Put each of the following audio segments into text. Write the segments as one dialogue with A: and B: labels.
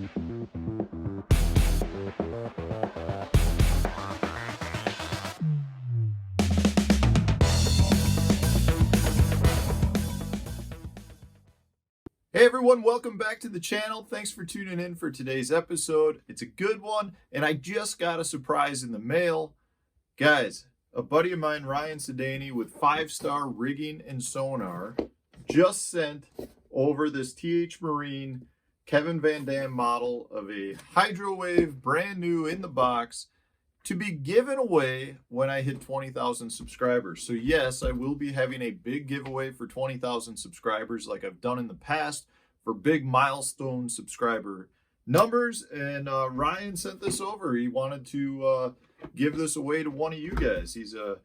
A: Hey everyone, welcome back to the channel. Thanks for tuning in for today's episode. It's a good one, and I just got a surprise in the mail. Guys, a buddy of mine, Ryan Sedani, with 5-Star Rigging and Sonar, just sent over this TH Marine Kevin Van Dam model of a Hydrowave, brand new in the box, to be given away when I hit 20,000 subscribers. So yes, I will be having a big giveaway for 20,000 subscribers like I've done in the past for big milestone subscriber numbers. And Ryan sent this over. He wanted to give this away to one of you guys. He's a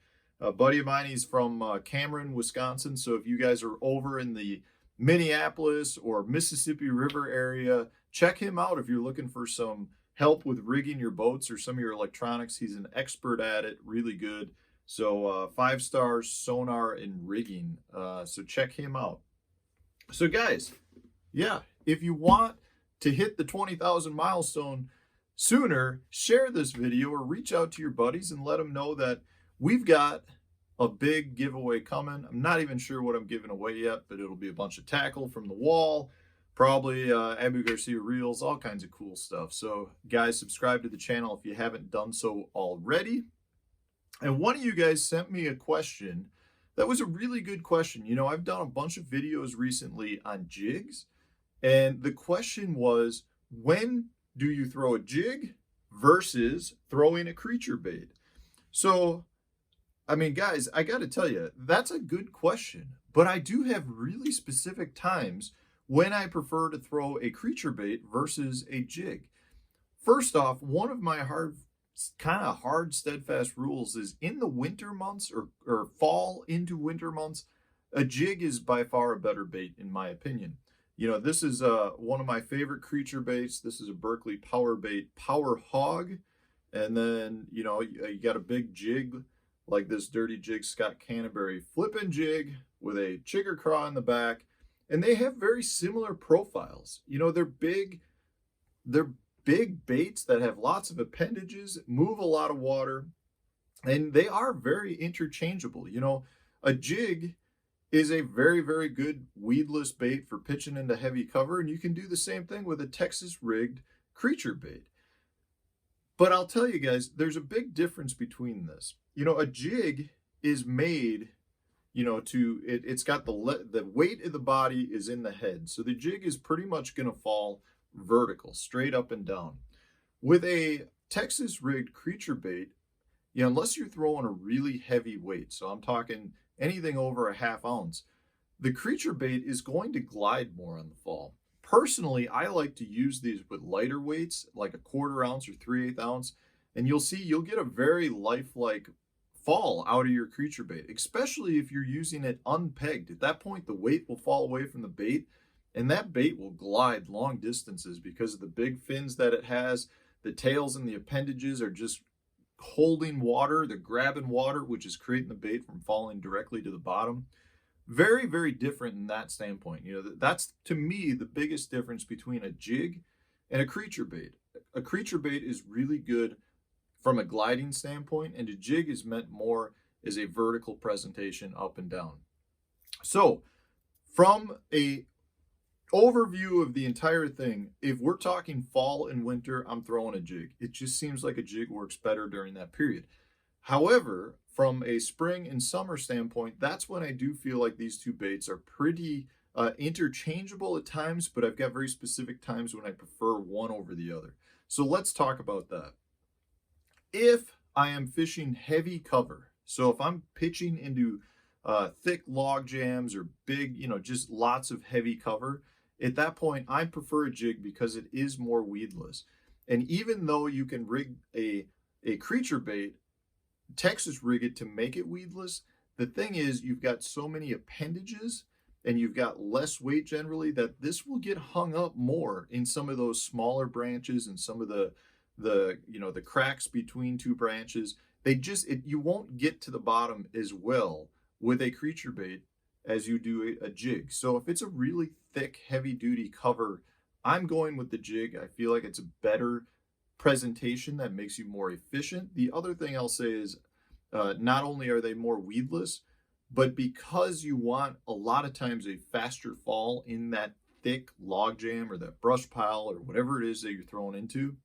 A: buddy of mine. He's from Cameron, Wisconsin. So if you guys are over in the Minneapolis or Mississippi River area, check him out if you're looking for some help with rigging your boats or some of your electronics. He's an expert at it, really good. So 5-Star Sonar and rigging. So check him out. So guys, yeah, if you want to hit the 20,000 milestone sooner, share this video or reach out to your buddies and let them know that we've got a big giveaway coming. I'm not even sure what I'm giving away yet, but it'll be a bunch of tackle from the wall, probably Abu Garcia reels, all kinds of cool stuff. So guys, subscribe to the channel if you haven't done so already. And one of you guys sent me a question that was a really good question. You know, I've done a bunch of videos recently on jigs, and the question was, when do you throw a jig versus throwing a creature bait? So, I mean, guys, I got to tell you, that's a good question, but I do have really specific times when I prefer to throw a creature bait versus a jig. First off, one of my hard, steadfast rules is in the winter months or fall into winter months, a jig is by far a better bait, in my opinion. You know, this is one of my favorite creature baits. This is a Berkley Powerbait Power Hawg. And then, you know, you got a big jig like this Dirty Jig Scott Canterbury flipping jig with a chigger craw in the back. And they have very similar profiles. You know, they're big baits that have lots of appendages, move a lot of water, and they are very interchangeable. You know, a jig is a very, very good weedless bait for pitching into heavy cover, and you can do the same thing with a Texas rigged creature bait. But I'll tell you guys, there's a big difference between this. You know, a jig is made, you know, it's got the weight of the body is in the head. So the jig is pretty much going to fall vertical, straight up and down. With a Texas rigged creature bait, you know, unless you're throwing a really heavy weight, so I'm talking anything over a ½ ounce, the creature bait is going to glide more on the fall. Personally, I like to use these with lighter weights, like a ½ ounce or 3/8 ounce, and you'll see you'll get a very lifelike fall out of your creature bait, especially if you're using it unpegged. At that point, the weight will fall away from the bait, and that bait will glide long distances because of the big fins that it has. The tails and the appendages are just holding water, they're grabbing water, which is creating the bait from falling directly to the bottom. Very, very different in that standpoint. You know, that's to me the biggest difference between a jig and a creature bait. A creature bait is really good from a gliding standpoint, and a jig is meant more as a vertical presentation up and down. So from a overview of the entire thing, if we're talking fall and winter, I'm throwing a jig. It just seems like a jig works better during that period. However, from a spring and summer standpoint, that's when I do feel like these two baits are pretty interchangeable at times, but I've got very specific times when I prefer one over the other. So let's talk about that. If I am fishing heavy cover, so if I'm pitching into thick log jams or big, you know, just lots of heavy cover, at that point, I prefer a jig because it is more weedless. And even though you can rig a creature bait, Texas rig it to make it weedless, the thing is you've got so many appendages and you've got less weight generally that this will get hung up more in some of those smaller branches and some of the you know, the cracks between two branches. You won't get to the bottom as well with a creature bait as you do a jig. So if it's a really thick, heavy duty cover I'm going with the jig. I feel like it's a better presentation that makes you more efficient. The other thing I'll say is not only are they more weedless, but because you want a lot of times a faster fall in that thick log jam or that brush pile or whatever it is that you're throwing into,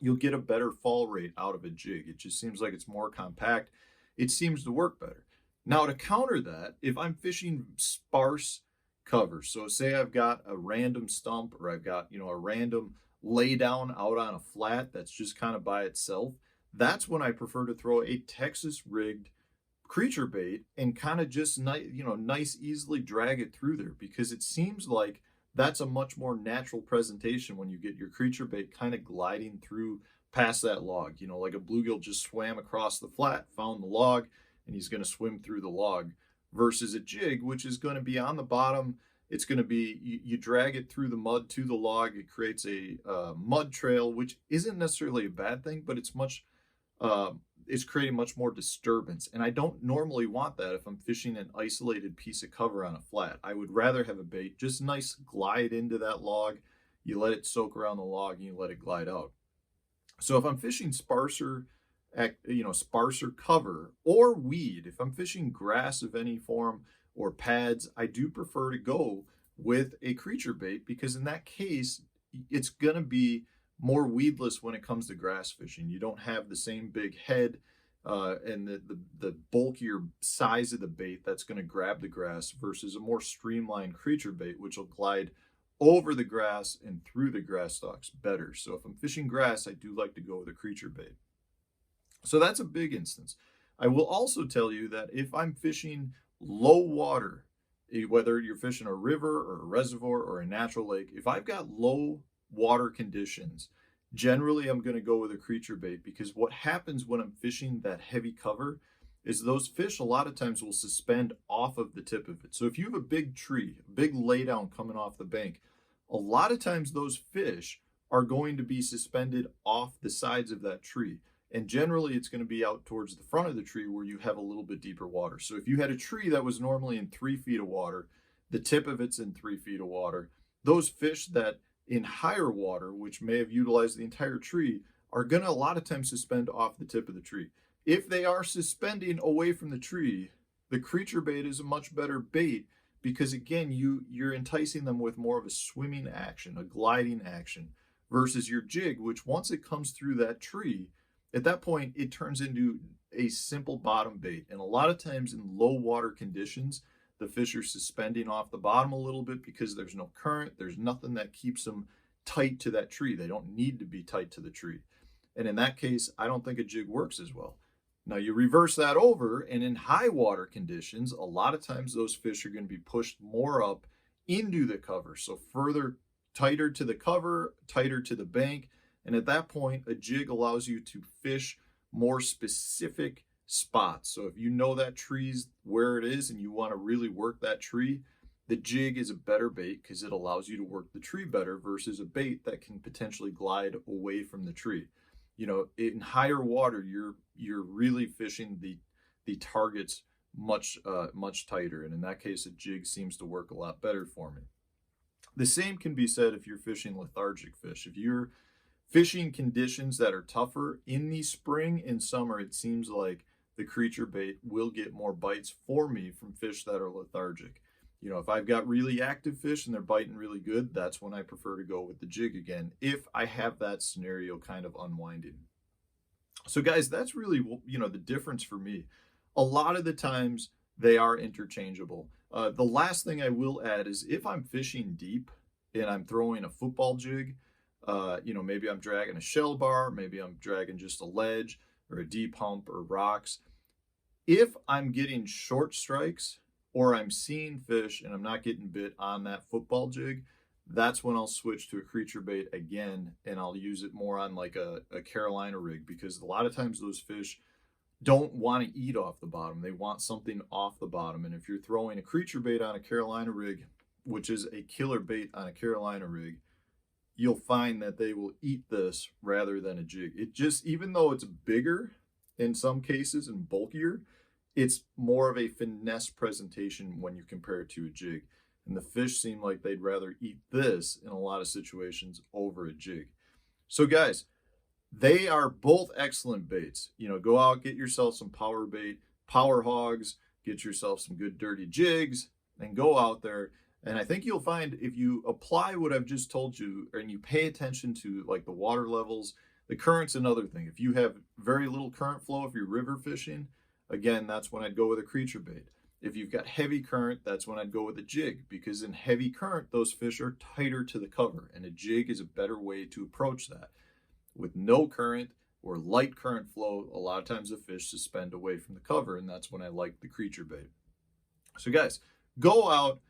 A: you'll get a better fall rate out of a jig. It just seems like it's more compact. It seems to work better. Now, to counter that, if I'm fishing sparse cover, so say I've got a random stump or I've got, a random lay down out on a flat that's just kind of by itself, that's when I prefer to throw a Texas rigged creature bait and kind of just nice easily drag it through there, because it seems like that's a much more natural presentation when you get your creature bait kind of gliding through past that log. Like a bluegill just swam across the flat, found the log, and he's going to swim through the log, versus a jig, which is going to be on the bottom. It's going to be, you drag it through the mud to the log. It creates a mud trail, which isn't necessarily a bad thing, but it's creating much more disturbance. And I don't normally want that if I'm fishing an isolated piece of cover on a flat. I would rather have a bait just nice glide into that log. You let it soak around the log and you let it glide out. So if I'm fishing sparser cover or weed, if I'm fishing grass of any form or pads, I do prefer to go with a creature bait, because in that case, it's going to be more weedless when it comes to grass fishing. You don't have the same big head and the bulkier size of the bait that's going to grab the grass, versus a more streamlined creature bait, which will glide over the grass and through the grass stalks better. So if I'm fishing grass, I do like to go with a creature bait. So that's a big instance. I will also tell you that if I'm fishing low water, whether you're fishing a river or a reservoir or a natural lake, if I've got low water conditions, generally I'm going to go with a creature bait, because what happens when I'm fishing that heavy cover is those fish a lot of times will suspend off of the tip of it. So if you have a big tree, a big laydown coming off the bank, a lot of times those fish are going to be suspended off the sides of that tree. And generally it's going to be out towards the front of the tree where you have a little bit deeper water. So if you had a tree that was normally in 3 feet of water, the tip of it's in 3 feet of water, those fish that in higher water, which may have utilized the entire tree, are going to a lot of times suspend off the tip of the tree. If they are suspending away from the tree, the creature bait is a much better bait, because again, you're enticing them with more of a swimming action, a gliding action, versus your jig, which once it comes through that tree, at that point, it turns into a simple bottom bait. And a lot of times in low water conditions, the fish are suspending off the bottom a little bit because there's no current. There's nothing that keeps them tight to that tree. They don't need to be tight to the tree. And in that case, I don't think a jig works as well. Now you reverse that over, and in high water conditions, a lot of times those fish are going to be pushed more up into the cover. So tighter to the cover, tighter to the bank. And at that point, a jig allows you to fish more specific spots. So if you know that tree's where it is and you want to really work that tree, the jig is a better bait because it allows you to work the tree better, versus a bait that can potentially glide away from the tree. In higher water, you're really fishing the targets much tighter, and in that case, a jig seems to work a lot better for me. The same can be said if you're fishing lethargic fish. If you're fishing conditions that are tougher in the spring and summer, it seems like the creature bait will get more bites for me from fish that are lethargic. If I've got really active fish and they're biting really good, that's when I prefer to go with the jig again, if I have that scenario kind of unwinding. So guys, that's really, the difference for me. A lot of the times they are interchangeable. The last thing I will add is if I'm fishing deep and I'm throwing a football jig, maybe I'm dragging a shell bar, maybe I'm dragging just a ledge or a deep hump or rocks. If I'm getting short strikes or I'm seeing fish and I'm not getting bit on that football jig, that's when I'll switch to a creature bait again, and I'll use it more on like a Carolina rig, because a lot of times those fish don't want to eat off the bottom. They want something off the bottom. And if you're throwing a creature bait on a Carolina rig, which is a killer bait on a Carolina rig, you'll find that they will eat this rather than a jig. It just, even though it's bigger in some cases and bulkier, it's more of a finesse presentation when you compare it to a jig. And the fish seem like they'd rather eat this in a lot of situations over a jig. So guys, they are both excellent baits. You know, go out, get yourself some power bait, power hogs, get yourself some good dirty jigs, and go out there. And I think you'll find if you apply what I've just told you and you pay attention to like the water levels, the current's another thing. If you have very little current flow, if you're river fishing, again, that's when I'd go with a creature bait. If you've got heavy current, that's when I'd go with a jig, because in heavy current, those fish are tighter to the cover, and a jig is a better way to approach that. With no current or light current flow, a lot of times the fish suspend away from the cover, and that's when I like the creature bait. So guys, go out,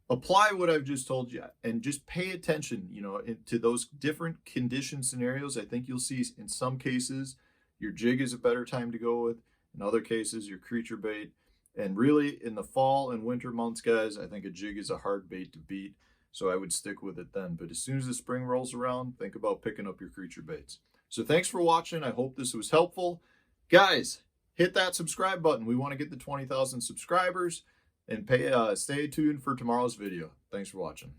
A: apply what I've just told you, and just pay attention, you know, to those different condition scenarios. I think you'll see in some cases your jig is a better time to go with. In other cases, your creature bait. And really, in the fall and winter months, guys, I think a jig is a hard bait to beat, so I would stick with it then. But as soon as the spring rolls around, think about picking up your creature baits. So thanks for watching. I hope this was helpful. Guys, hit that subscribe button. We want to get to 20,000 subscribers, and stay tuned for tomorrow's video. Thanks for watching.